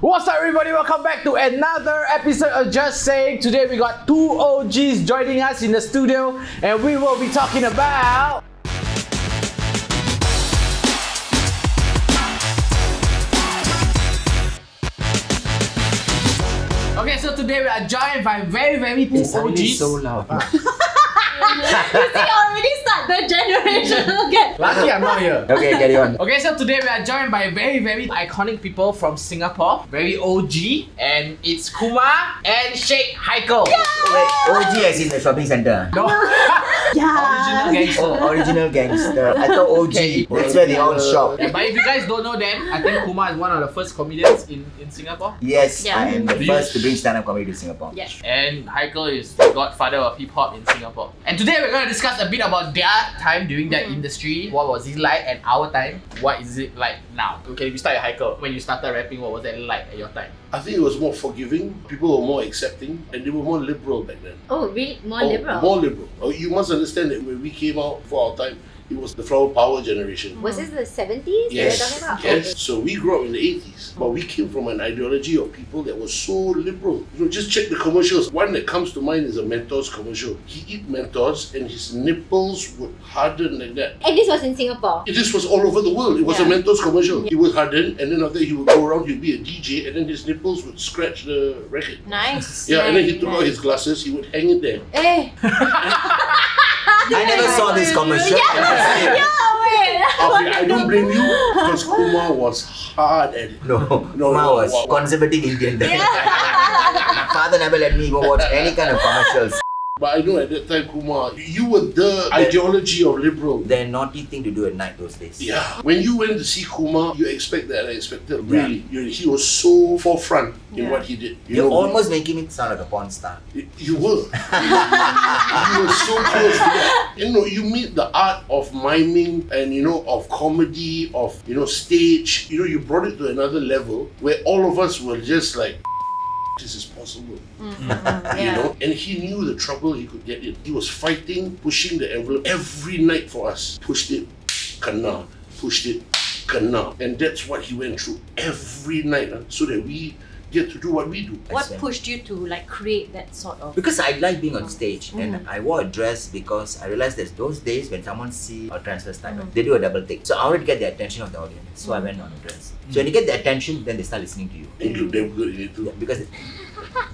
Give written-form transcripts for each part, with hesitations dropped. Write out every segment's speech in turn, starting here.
What's up everybody, welcome back to another episode of Just Saying. Today we got two OGs joining us in the studio and we will be talking about... Okay, so today we are joined by very two OGs. So loud. You see, already start the generational gap. Lucky I'm not here. Okay, carry on. Okay, so today we are joined by very iconic people from Singapore. Very OG. And it's Kumar and Sheikh Haikel. Wait, OG as in the shopping centre? No. Original gangster. Oh, original gangster. I thought OG. Okay. That's where they all shop. Yeah, but if you guys don't know them, I think Kumar is one of the first comedians in Singapore. Yes, Yeah. I am the first to bring stand-up comedy to Singapore. Yes. And Haikel is the godfather of hip-hop in Singapore. And today we're going to discuss a bit about their time during that industry. What was it like at our time? What is it like now? Okay, we start with Haikel. When you started rapping, what was that like at your time? I think it was more forgiving, people were more accepting, and they were more liberal back then. Oh, really? More liberal? More liberal. You must understand that when we came out for our time, it was the flower power generation. Was this the 70s Yes, you're talking about? yes. So we grew up in the 80s, but we came from an ideology of people that was so liberal. You know, just check the commercials. One that comes to mind is a Mentos commercial. He eat Mentos and his nipples would harden like that. And this was in Singapore? This was all over the world. It was a Mentos commercial. He would harden and then after he would go around, he'd be a DJ and then his nipples would scratch the record. Nice. Yeah, and then he took out his glasses, he would hang it there. Eh. I never saw this commercial. Yeah, wait. Okay, I don't blame you because Kumar was hard at it. No, Kumar was conservative Indian. My father never let me go watch any kind of commercials. But I know at that time, Kumar, you were the ideology of liberal. The naughty thing to do at night those days. Yeah. When you went to see Kumar, you expect that. I expected really. He was so forefront in what he did. You're almost making it sound like a porn star. You were. You were so close to that. You know, you meet the art of miming and, you know, of comedy, of, you know, stage. You know, you brought it to another level where all of us were just like, this is possible. You know, and he knew the trouble he could get in. He was fighting, pushing the envelope every night for us. Pushed it, kena. Pushed it, kena. And that's what he went through every night, so that we get to do what we do. What pushed you to like create that sort of... Because I like being on stage and I wore a dress because I realized that those days when someone see a transvestite, they do a double take. So I wanted to get the attention of the audience. So I went on a dress. So when you get the attention, then they start listening to you. And you look damn good in it too. Yeah,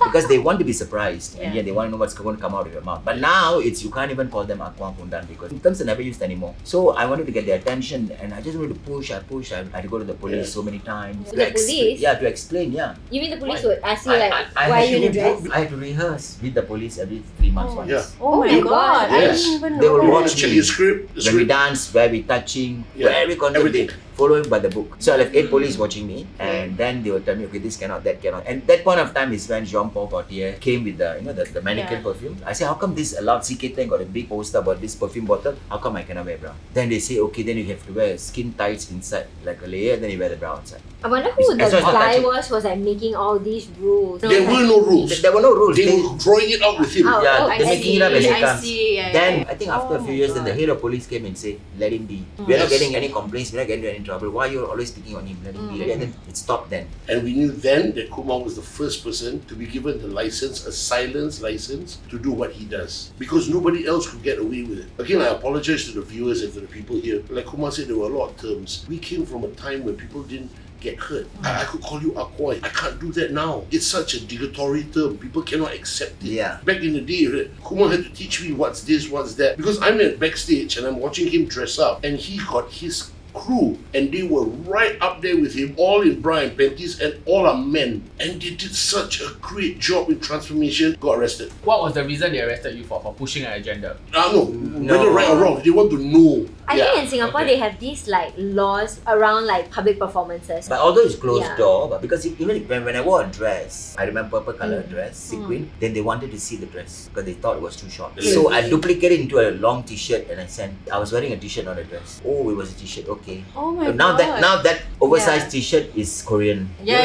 because they want to be surprised and they want to know what's going to come out of your mouth. But now it's you can't even call them Aqua Pundan because terms are never used anymore. So I wanted to get their attention and I just wanted to push. I had to go to the police so many times. The police? Yeah, to explain. You mean the police would ask you like, why are you in a dress? I had to rehearse with the police every 3 months once. Yeah. Oh my god, I Yes. didn't even know. They will watch Check me. your script. When we dance, where we touching, where we contemplate, following by the book. So I have 8 police watching me and then they will tell me, okay, this cannot, that cannot. And that point of time is when Jean-Paul Gaultier came with the, you know, the mannequin perfume. I say, how come this allowed CK Tang got a big poster about this perfume bottle? How come I cannot wear brown? Then they say, okay, then you have to wear skin tights inside, like a layer, then you wear the brown outside. I wonder who the guy was like making all these rules. There were no rules. There were no rules. They were drawing it out with him. Yeah, they're making it up as it comes. Yeah, Then I think after a few years, then the head of police came and said, let him be. We're not getting any complaints, we're not getting any trouble. Why are you always picking on him? Let him be. And then it stopped then. And we knew then that Kumar was the first person to be given the license, a silence license, to do what he does. Because nobody else could get away with it. Again, I apologize to the viewers and to the people here. Like Kumar said, there were a lot of terms. We came from a time when people didn't get hurt. I could call you Akwai. I can't do that now. It's such a derogatory term. People cannot accept it. Yeah. Back in the day, Kumar had to teach me what's this, what's that. Because I'm at backstage and I'm watching him dress up and he got his crew and they were right up there with him, all in bra and panties and all are men. And they did such a great job in transformation, got arrested. What was the reason they arrested you for pushing an agenda? No, whether right or wrong, they want to know. I think in Singapore they have these like laws around like public performances. But although it's closed door, but because even when I wore a dress, I remember purple color dress, sequin, then they wanted to see the dress because they thought it was too short. So I duplicated into a long t-shirt and I sent. I was wearing a t-shirt, not a dress. Oh, it was a t-shirt. Okay. Oh my So now god. that oversized t-shirt is Korean. Yeah.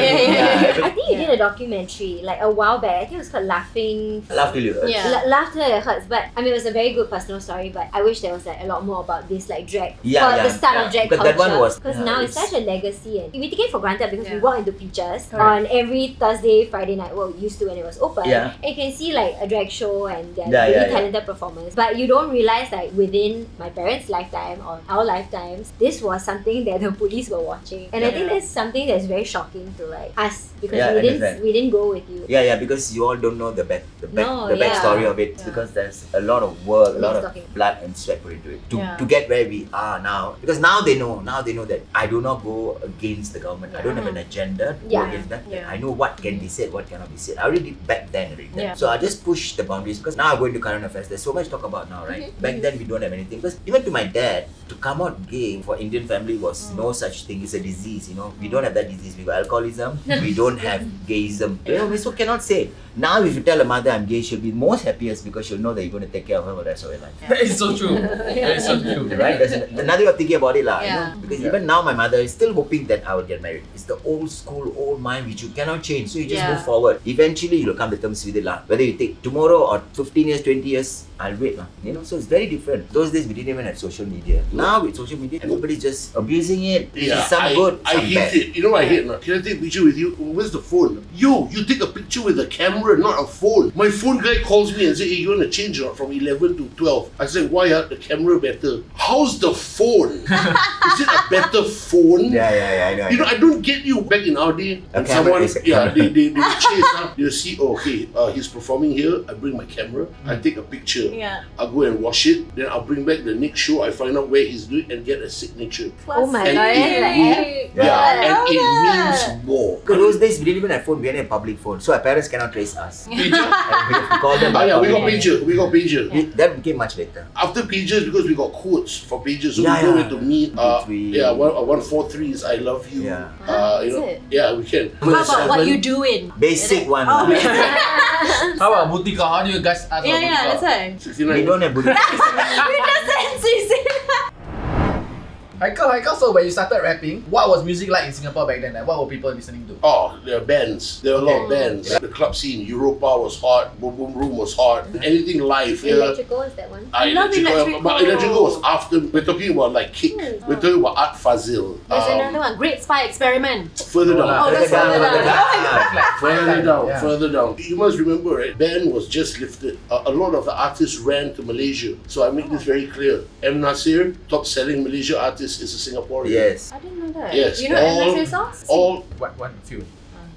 I think he did a documentary like a while back. I think it was called Laughing. Laugh till you hurt. Yeah. Laughter it hurts, but I mean it was a very good personal story. But I wish there was like a lot more about this like drag the start of drag Because culture. that one was Because now it's such a legacy, and we take it for granted because we walk into Peaches Correct. on every Thursday, Friday night. Well, we used to when it was open. Yeah. And you can see like a drag show and they're Yeah, really yeah, yeah. talented performers. But you don't realize like within my parents' lifetime or our lifetimes, this was something that the police were watching, and I think that's something that's very shocking to like us because Yeah, we didn't go with you. Yeah, because you all don't know the No, backstory of it. Yeah. Because there's a lot of work, a lot of Talking. blood and sweat put into it to get where we are now. Because now they know that I do not go against the government. I don't have an agenda to go against that. I know what can be said, what cannot be said. I already did back then already. So I just push the boundaries because now I go into current affairs. There's so much to talk about now, right? Back then we don't have anything. Because even to my dad, to come out gay for Indian family was no such thing. It's a disease, you know. We don't have that disease. We got alcoholism. We don't have gayism. You know, we so cannot say. Now if you tell a mother I'm gay, she'll be most happiest because she'll know that you're going to take care of her for the rest of her life. That is so true. That is so true. Right? There's another way of thinking about it, lah. Yeah. You know? Because even now my mother is still hoping that I would get married. It's the old school, old mind which you cannot change. So you just move forward. Eventually you'll come to terms with it, lah. Whether you take tomorrow or 15 years, 20 years, I'll wait, lah. You know, so it's very different. Those days we didn't even have social media. Now with social media, everybody's just abusing it. Yeah, Some good, I some hate bad. it. You know what I hate? Can I take a picture with you? Where's the phone? You take a picture with a camera, not a phone. My phone guy calls me and says, hey, you want to change it from 11 to 12? I said, why? The camera better. How's the phone? Is it a better phone? Yeah, I know. You know, I don't get you. Back in our day, A and camera someone, is a camera. they chase up. You see, okay, he's performing here. I bring my camera. I take a picture. Yeah. I'll go and wash it. Then I'll bring back the next show. I find out where he's doing and get a signature. Oh my And god, it- Yeah. and it means more. Because those days we didn't even have phone, we had a public phone. So our parents cannot trace us. And we have to call them. Oh yeah, we got public. pager. We got pager. That became much later. After pages, because we got codes for pages, so Yeah, we know yeah. where to meet. 143 is I love you. Yeah. You Is know, it? yeah, we can. How about what you doing? Basic one. Oh, How about Butika? How do you guys ask yeah, about that's Butika? why. 69. We don't have Buddha. We just said Sisi. Haikel, so when you started rapping, what was music like in Singapore back then? Like, what were people listening to? Oh, there are bands. There are a lot of bands. The club scene, Europa was hot, Boom Boom Room was hot. Anything live. Electrical is that one? Electrical. But Electrical was after. We're talking about like Kick. We're talking about Art Fazil. There's another one, Great Spy Experiment. Further down. Oh, that's Further down. Further down. You must remember, right? Ban was just lifted. A lot of the artists ran to Malaysia. So I make this very clear. M. Nasir, top selling Malaysia artist, is a Singaporean. Yes. I didn't know that. Yes. You know MSA songs? All One few.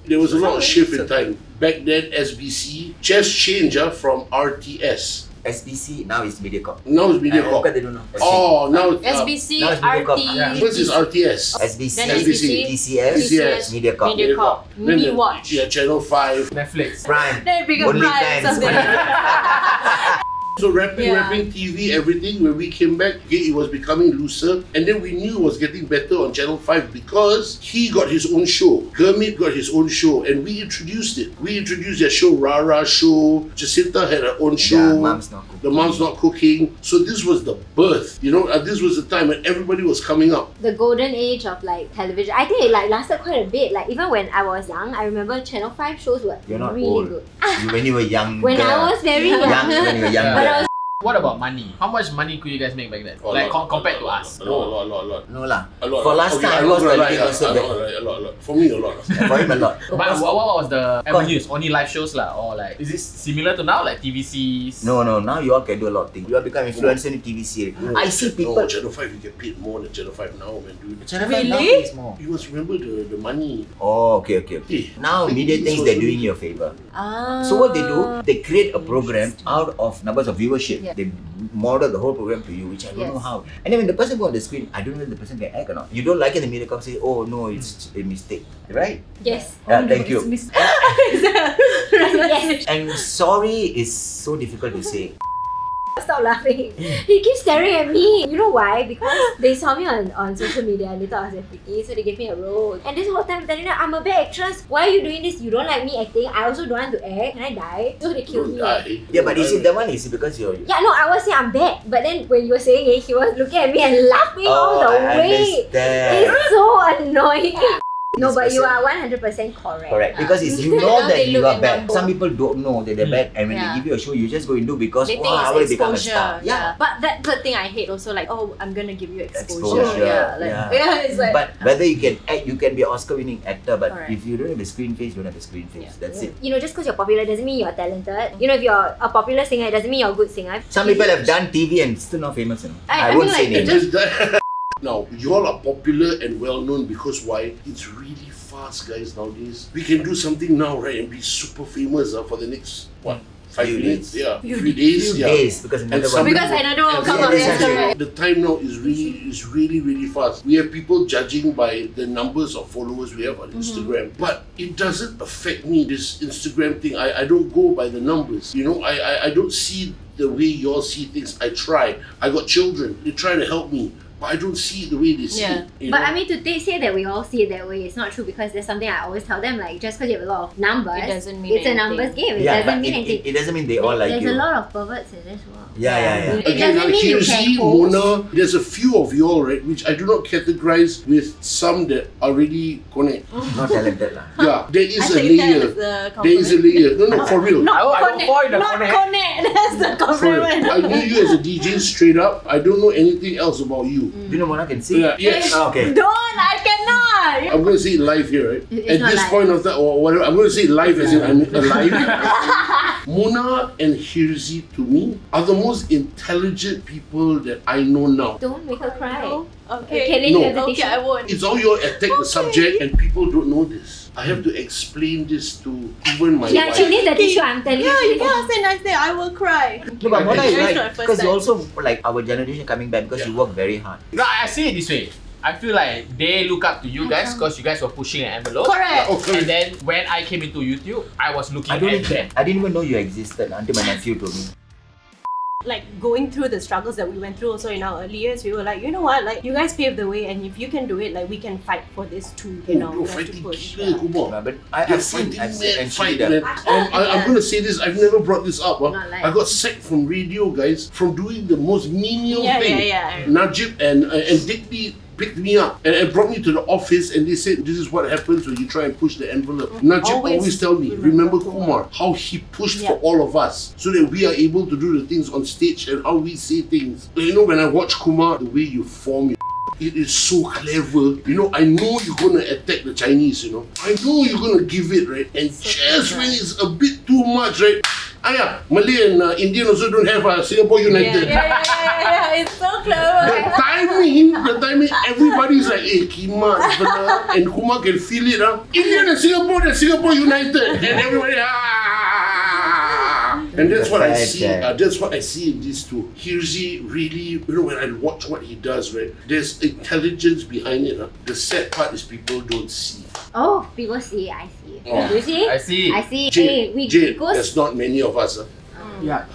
there was a lot of shift in time. Back then, SBC just changed from RTS. SBC now is MediaCorp. Now it's MediaCorp. They don't know. Oh, now it's SBC, now it's MediaCorp. RT. first is RTS. SBC, Then SBC, TCS, MediaCorp. MediaCorp. Then Mini the- Watch. Yeah, Channel 5. Netflix. Prime. Then bigger Only Prime. fans. Something. So rapping, Yeah. rapping, TV, everything. When we came back, okay, it was becoming looser. And then we knew it was getting better on Channel 5 because he got his own show. Gurmit got his own show. And we introduced it. We introduced their show, Rara Show. Jacinta had her own show. Yeah, Mom's Not Cooking. The Mom's Not Cooking. So this was the birth. You know, this was the time when everybody was coming up. The golden age of like television. I think it like lasted quite a bit. Like even when I was young, I remember Channel 5 shows were You're not really old. good. When you were young. When I was very young. When you were younger. But I was What about money? How much money could you guys make back then? Like compared to us? A lot. No lah. A lot. For last Okay, time, I I'm not was gonna telling lie, also that. a lot. For me, a lot. For him a lot. But what was the avenues? Only live shows lah? Or like, is it similar to now? Like TVCs? No. Now you all can do a lot of things. You all become influencer in TVC. I see people. No, Channel 5, you get paid more than Channel 5 now, man, dude. Channel 5 now Really? pays more. You must remember the money. Oh, okay. Hey, Now media thinks they're doing you a favor. So what they do, they create a program out of numbers of viewership. Yeah. They model the whole program to you, which I don't know how. And then when the person go on the screen, I don't know if the person can act or not. You don't like it, the MediaCorp say, oh no, it's a mistake, right? yes. Thank you. Yes. And sorry is so difficult to say. Stop laughing. He keeps staring at me. You know why? Because they saw me on social media and they thought I was very pretty, so they gave me a role. And this whole time telling me, I'm a bad actress. Why are you doing this? You don't like me acting. I also don't want to act. Can I die? So they killed me. Yeah, but you see, that one is because you're. Yeah, no, I was saying I'm bad. But then when you were saying it, he was looking at me and laughing all the I way. understand. It's so annoying. No, this but you person- are 100% correct. Correct, because it's you know Now that they you look are at bad. number. Some people don't know that they're bad, and when Yeah. they give you a show, you just go and do because They think I will it's become a exposure. star. Yeah. But that's the thing I hate also, like, oh, I'm gonna give you exposure. Exposure, Yeah, like, yeah. it's like, But whether you can act, you can be an Oscar-winning actor, but Correct. if you don't have a screen face, you don't have a screen face. Yeah. That's it. You know, just because you're popular doesn't mean you're talented. You know, if you're a popular singer, it doesn't mean you're a good singer. Some people have done TV and still not famous. You know? I I won't mean, say like, it names. just- Now, you all are popular and well known because why? It's really fast, guys, nowadays. We can do something now, right, and be super famous for the next, what, 5 Few minutes? days. Yeah, Few few days. Few Yeah. days, because And another some one. Because another one will and come some out, people yes, say correct. the time now is really fast. We have people judging by the numbers of followers we have on Instagram, but it doesn't affect me. This Instagram thing, I don't go by the numbers. You know, I don't see the way y'all see things. I try. I got children. They try to help me, but I don't see it the way they see Yeah. it. You But know? I mean, to say that we all see it that way, it's not true, because there's something I always tell them, like, just because you have a lot of numbers, It doesn't mean it's a anything. numbers game. It Yeah, doesn't but mean it anything. doesn't mean they all like There's you. a lot of perverts in this world. Yeah. It Again, doesn't mean you can Hirzi, post. Mona, there's a few of y'all, right, which I do not categorize with some that are really connect. Not talented lah. Yeah, there is a Actually, layer. that's the There is a compliment. layer. No, for real. Not I will connect. point the Not connect. connect. That's the For real. compliment. I knew you as a DJ straight up. I don't know anything else about you. Do you know Mona can sing? Yeah, yes. Ah, okay. Don't, I cannot. I'm going to say it live here, right? It's At not this live. point of time, or whatever, I'm going to say it live as in I'm alive. Mona and Hirzi, to me, are the most intelligent people that I know now. Don't make her cry. Okay. Kaylin, No. you have the Okay, tissue. I won't. It's all you attack the subject and people don't know this. I have to explain this to even my Yeah, wife. she needs the tissue, I'm telling Yeah, you you. cannot say nice thing. I will cry. No, but Mona is It's right, not first because you time. also like our generation coming back because you work very hard. No, I see it this way. I feel like they look up to you guys because you guys were pushing an envelope. Correct. Okay. And then when I came into YouTube, I was looking I don't at even, them. I didn't even know you existed until my nephew told me. Like going through the struggles that we went through also in our early years, we were like, you know what, like you guys paved the way, and if you can do it, like we can fight for this too, you know. You're we have to fighting push. killer, Kumar. But They're I've seen, fighting and mad she fight, did man. that. I'm going to say this, I've never brought this up. Not like- I got sacked from radio, guys, from doing the most menial Yeah, thing. yeah. Najib and Deity picked me up and brought me to the office, and they said, this is what happens when you try and push the envelope. Najib Always always tell me, remember Kumar, how he pushed for all of us so that we are able to do the things on stage and how we say things. You know, when I watch Kumar, the way you form your it is so clever. You know, I know you're gonna attack the Chinese, you know. I know you're gonna give it, right? And just when it's a bit too much, right? Malay and Indian also don't have Singapore United. Yeah. It's so clever. The timing, everybody's like, hey, Kima, and Kumar can feel it. Indian and Singapore United. And everybody, And that's what I see. That's what I see in these two. Hirzi really, you know, when I watch what he does, right? There's intelligence behind it. The sad part is people don't see. Oh, people see, I see. Oh. You see? I see. I see. Hey, Jade, it there's not many of us. Yeah.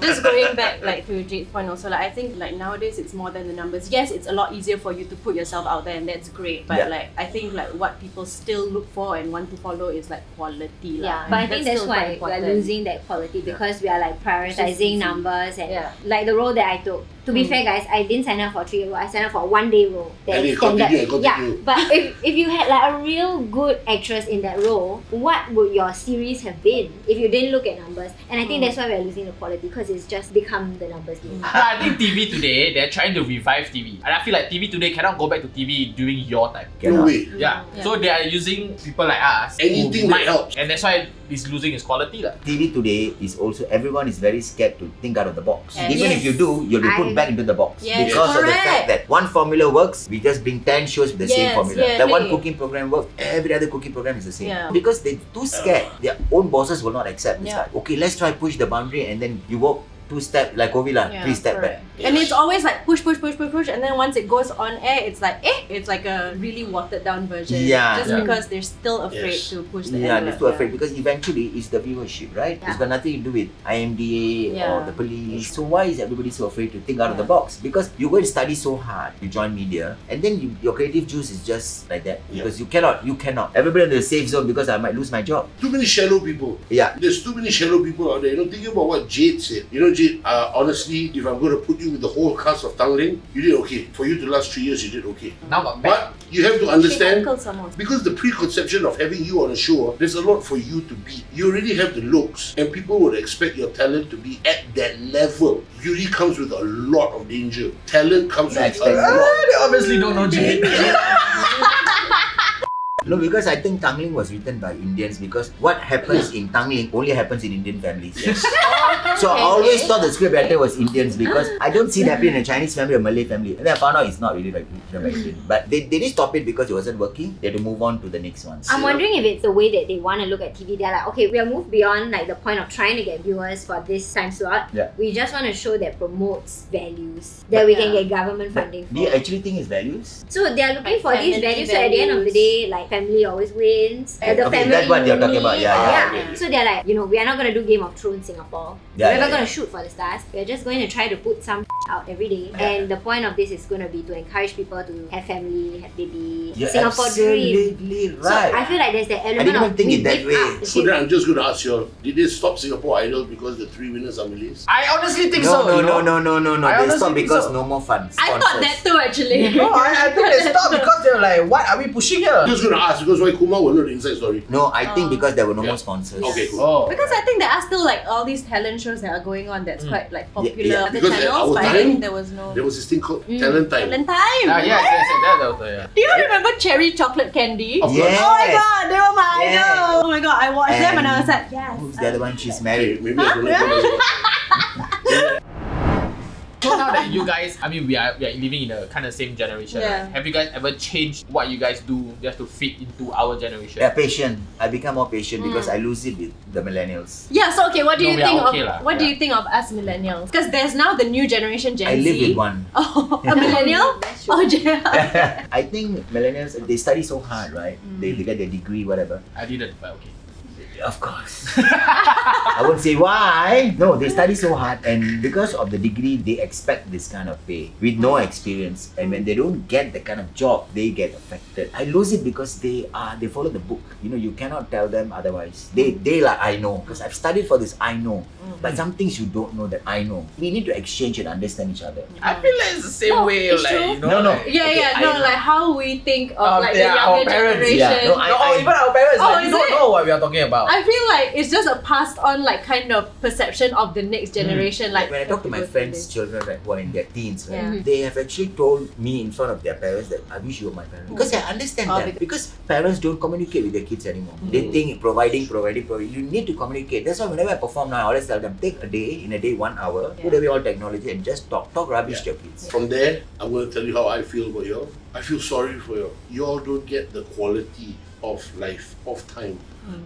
Just going back like to Jade's point also, like I think like nowadays it's more than the numbers. Yes, it's a lot easier for you to put yourself out there, and that's great. But Yeah. like I think like what people still look for and want to follow is like quality. Yeah, but I think that's still why quite we're losing that quality, because we are like prioritizing easy. numbers and Yeah. like the role that I took. To be fair, guys, I didn't sign up for 3-day role. I signed up for a 1-day role. And you extended. continue. Yeah, but if you had like a real good actress in that role, what would your series have been if you didn't look at numbers? And I think that's why we're losing the quality, because it's just become the numbers game. I think TV today, they're trying to revive TV. And I feel like TV today cannot go back to TV during your time. No way. Yeah. So they are using people like us. who Anything that might- helps. And that's why it's losing its quality. TV today is also, everyone is very scared to think out of the box. Yes. Even if you do, you'll be put I- back into the box. Yes, Because of the correct. fact that one formula works, we just bring 10 shows with the same Yes, formula. yeah, That one hey. cooking program works, every other cooking program is the same. Yeah. Because they're too scared. Their own bosses will not accept. It's Yeah. like, okay, let's try push the boundary, and then you walk 2 steps, like COVID lah, 3 step back. And it's always like push, and then once it goes on air, it's like it's like a really watered down version. Yeah. Just Yeah. because they're still afraid Yes. to push the Yeah, envelope. they're too afraid because eventually it's the viewership, right? It's got nothing to do with IMDA or Yeah. the police. So why is everybody so afraid to think out of the box? Because you go and study so hard, you join media, and then your creative juice is just like that. Because you cannot. Everybody in the safe zone because I might lose my job. Too many shallow people. Yeah. There's too many shallow people out there. You know, thinking about what Jade said. You know, Putrajit, honestly, if I'm going to put you with the whole cast of Tanglin, you did okay. For you to last 3 years, you did okay. Now got back. But you have to understand, Haikel some more. because the preconception of having you on a show, there's a lot for you to beat. You already have the looks, and people would expect your talent to be at that level. Beauty comes with a lot of danger. Talent comes with a lot. They obviously don't know Jane. No, because I think Tangling was written by Indians, because what happens in Tangling only happens in Indian families. Yes. So I always thought the script writer was Indians, because I don't see it happening in a Chinese family or Malay family. And then I found out it's not really written by Indian. But they did stop it because it wasn't working. They had to move on to the next ones. I'm wondering if it's the way that they want to look at TV. They're like, okay, we are moved beyond like the point of trying to get viewers for this time slot. Yeah. We just want to show that promotes values that we can get government funding for. Do you actually think it's values? So they are looking Like for these family values. So at the end of the day, like family always wins. The Okay, family that's what you're talking about. unit. Yeah. okay. So they're like, we are not going to do Game of Thrones Singapore. Yeah, We're not yeah, going yeah. to shoot for the stars. We're just going to try to put some out every day. Yeah. And the point of this is going to be to encourage people to have family, have baby, You're Singapore dream. absolutely So right. I feel like there's the element didn't even of think we it that give way. up. So then I'm just going to ask you all, did they stop Singapore Idol because the 3 winners are Malays? I honestly think No, so. no, you no, know? no, no, no, no. I They honestly stopped think because so. no more funds. I thought that too actually. No, I think they stopped because they're like, what are we pushing here? I'm just going to ask because why Kumar will know the inside story. No, I think because there were no Yeah. more sponsors. Okay, cool. Oh. Because I think there are still like all these talent shows that are going on that's quite like popular yeah. on the Because at channels, our but I time, think there was no There was this thing called Talent Time. talent time. Yes, that was yeah. Do you remember cherry chocolate candy? Of Yes. Oh my god, they were my Yes. idol. Oh my god, I watched them and I was And like, yes. Who's the other one? She's Okay, married. maybe I don't know. So now that you guys, I mean, we are living in a kind of same generation. Yeah. Right? Have you guys ever changed what you guys do just to fit into our generation? Yeah, patient. I become more patient because I lose it with the millennials. Yeah, so okay, what do No, you we are think okay of lah. what do Yeah. you think of us millennials? Because there's now the new generation Gen I Z. live with one. Oh, a millennial? That's true. Oh, yeah. I think millennials, they study so hard, right? They get their degree, whatever. I didn't, but okay. Of course. I won't say why. No, they study so hard, and because of the degree, they expect this kind of pay with no experience. And when they don't get that kind of job, they get affected. I lose it because they follow the book. You cannot tell them otherwise. They like, I know, because I've studied for this. I know, but some things you don't know that I know. We need to exchange and understand each other. I feel like it's the same No, way, it's like, true. you know, No, no. like- Yeah, Okay, yeah, I no, know. like how we think of like the yeah, our younger parents, generation. yeah. No, No, even our parents, Oh, like, is you don't it? know what we are talking about. I feel like it's just a passed on like kind of perception of the next generation. Like When I talk to my people friends' think children, right, who are in their teens, right, Yeah. they have actually told me in front of their parents that I wish you were my parents. Because I understand Oh, that. Because parents don't communicate with their kids anymore. They think providing. You need to communicate. That's why whenever I perform now, I always tell them, take a day, 1 hour, put away all technology and just talk rubbish to your kids. From there, I'm going to tell you how I feel about y'all. I feel sorry for y'all. Y'all don't get the quality of life, of time.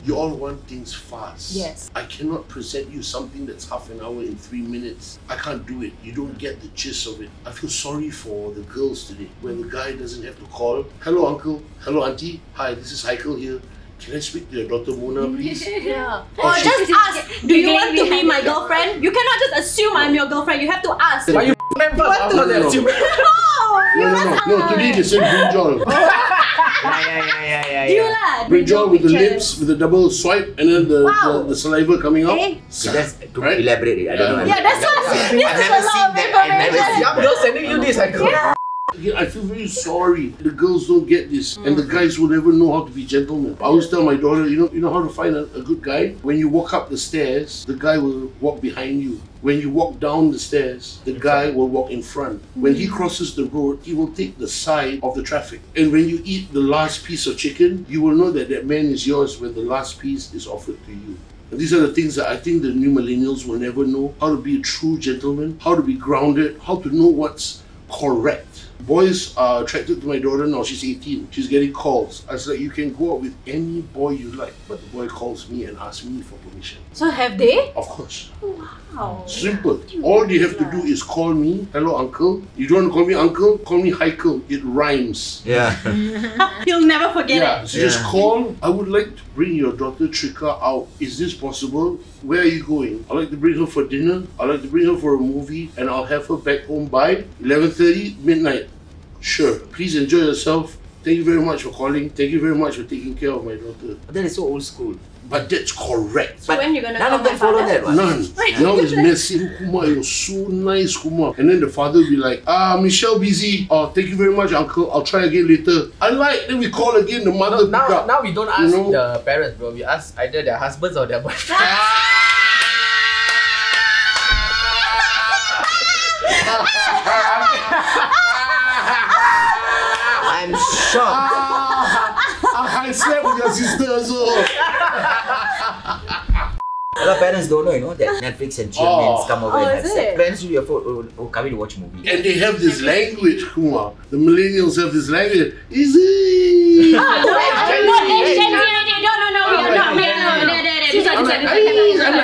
You all want things fast. Yes. I cannot present you something that's half an hour in 3 minutes. I can't do it. You don't get the gist of it. I feel sorry for the girls today, where the guy doesn't have to call. Hello, uncle. Hello, auntie. Hi, this is Haikel here. Can I speak to your daughter Mona, please? Yeah. Oh, Or she- just ask, do you want to be my girlfriend? You cannot just assume I'm your girlfriend. You have to ask. But you them first, after that, No. you- No, today they said brinjal. Yeah. Do you lah? Brinjal with the pictures. lips, with the double swipe, and then the saliva coming out. Eh? So that's to Right? elaborate it. I don't know. Yeah, that's what. I've This is never a lot seen of that. I've never information. seen Young girl sending you this, I go. Again, I feel very sorry. The girls don't get this, and the guys will never know how to be gentlemen. I always tell my daughter, you know how to find a good guy? When you walk up the stairs, the guy will walk behind you. When you walk down the stairs, the guy will walk in front. When he crosses the road, he will take the side of the traffic. And when you eat the last piece of chicken, you will know that that man is yours when the last piece is offered to you. And these are the things that I think the new millennials will never know. How to be a true gentleman, how to be grounded, how to know what's correct. Boys are attracted to my daughter now. She's 18. She's getting calls. I said, you can go out with any boy you like, but the boy calls me and asks me for permission. So have they? Of course. Wow. Simple. All they have to do is call me, hello uncle. You don't want to call me uncle? Call me Haikel. It rhymes. Yeah. You'll never forget Yeah, it. so just Yeah. call. I would like to bring your daughter Trika out. Is this possible? Where are you going? I'd like to bring her for dinner. I'd like to bring her for a movie, and I'll have her back home by 11:30 midnight. Sure. Please enjoy yourself. thank you very much for calling. Thank you very much for taking care of my daughter. That is so old school. But that's correct. So when you gonna None call of them my follow father? that one. None. Now it's messy. Kumar, it was so nice, Kumar. And then the father will be like, Michelle busy. Oh, thank you very much, uncle. I'll try again later. I like. Then we call again. The mother pick up. Now we don't ask You know? the parents, bro. We ask either their husbands or their boyfriends. I'm shocked. I slept with your sister also. A lot of parents don't know, you know, that Netflix and chill come over and have is sex. it? Parents do your phone, coming to watch movie. And they have this language, Kumar. The millennials have this language. Easy. No, we are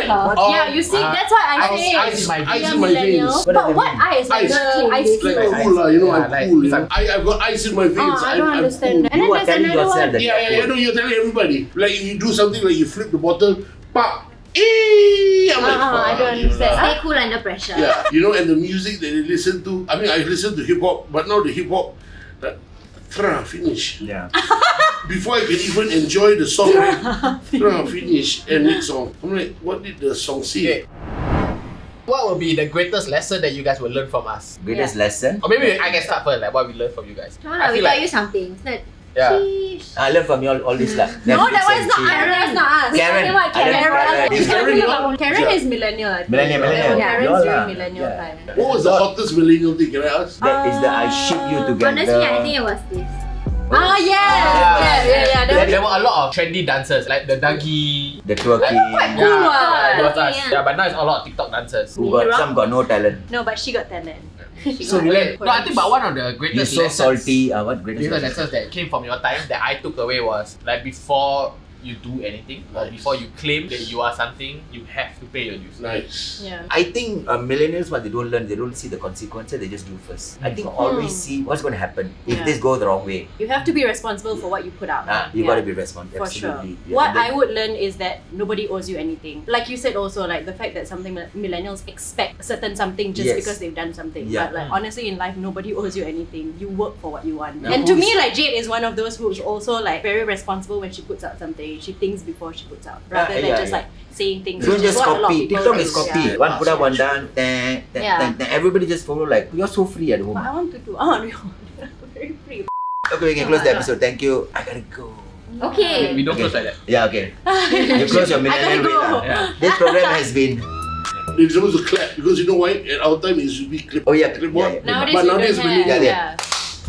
not. Yeah, you see, that's why I say Ice we are in my millennials. veins. But what ice? Like Ice. the ice Like cube. cool, you know, Yeah, I'm like, cool. if I'm- I've got ice in my veins. Oh, I don't I'm understand. cool. And then You are there's telling another yourself one. that Yeah, you're I know, cool. you're telling everybody. Like, you do something like you flip the bottle, pop. I'm like, I don't understand. Stay cool under pressure. Yeah, you know, and the music that they listen to. I mean, I listen to hip hop, but now the hip hop, finish. Yeah. Before I can even enjoy the song, finish and next song. I'm like, what did the song say? Okay. What will be the greatest lesson that you guys will learn from us? Greatest lesson. Or maybe I can start first, like what we learned from you guys. No, we feel tell you something. It's not. Yeah. Sheesh. I learned from you all this lah. No, Netflix that one and is not chill. Karen. That's not us. Karen. We're talking about I learned Karen. Is Karen not? Karen is millennial, I think. Millennial. Yeah, You all Karen's lah. during millennial Yeah. time. What was the hottest millennial thing? Can I ask? That is the I ship you together. Honestly, I think it was this. Ah, yeah. There were a lot of trendy dancers, like the Dagi. The twerking. Quite cool. Yeah, that was us. Yeah. Yeah, but now it's a lot of TikTok dancers. Who got some got no talent. No, but she got talent. So we learned. No, I think but one of the You're greatest so lessons, salty. What greatest greatest lesson? lessons that came from your time that I took away was like before you do anything or before you claim that you are something, you have to pay your dues. Nice. Yeah. I think millennials, what they don't learn, they don't see the consequences, they just do first. I think always see what's going to happen if Yeah. this goes the wrong way. You have to be responsible for what you put out. You Yeah. got to be responsible. For sure. Absolutely. Yeah, What and then- I would learn is that nobody owes you anything. Like you said also, like the fact that something millennials expect a certain something just Yes. because they've done something. Yeah. But like honestly in life, nobody owes you anything. You work for what you want. Now And to who's- me, like Jade is one of those who's also like very responsible when she puts out something. She thinks before she puts out, rather than just like saying things. Don't which is just what a lot of copy. people TikTok do. is copy. Yeah. One put up, one down. Yeah. Everybody just follow like, you're so free at home. But I want to do. Oh, very free. Okay, we can close the episode. Thank you. I gotta go. Okay. We don't Okay. close like that. Yeah, okay. You close your millennial way lah. Yeah. This program has been... They're supposed to clap because you know why? At our time it should be clip. Oh, yeah. Clipboard. Yeah, yeah. Nowadays, But you nowadays don't we have. need- Yeah.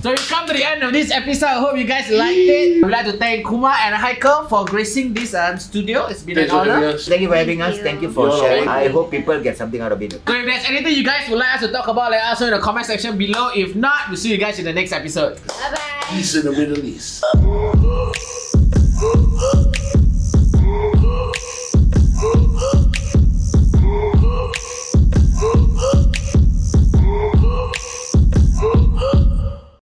So we come to the end of this episode. I hope you guys liked it. We'd like to thank Kumar and Haikel for gracing this studio. It's been Thanks an for having honor. us. Thank you for having us. Thank you for You're sharing. I welcome. hope people get something out of it. So if there's anything you guys would like us to talk about, let us know in the comment section below. If not, we'll see you guys in the next episode. Bye bye. Peace in the Middle East.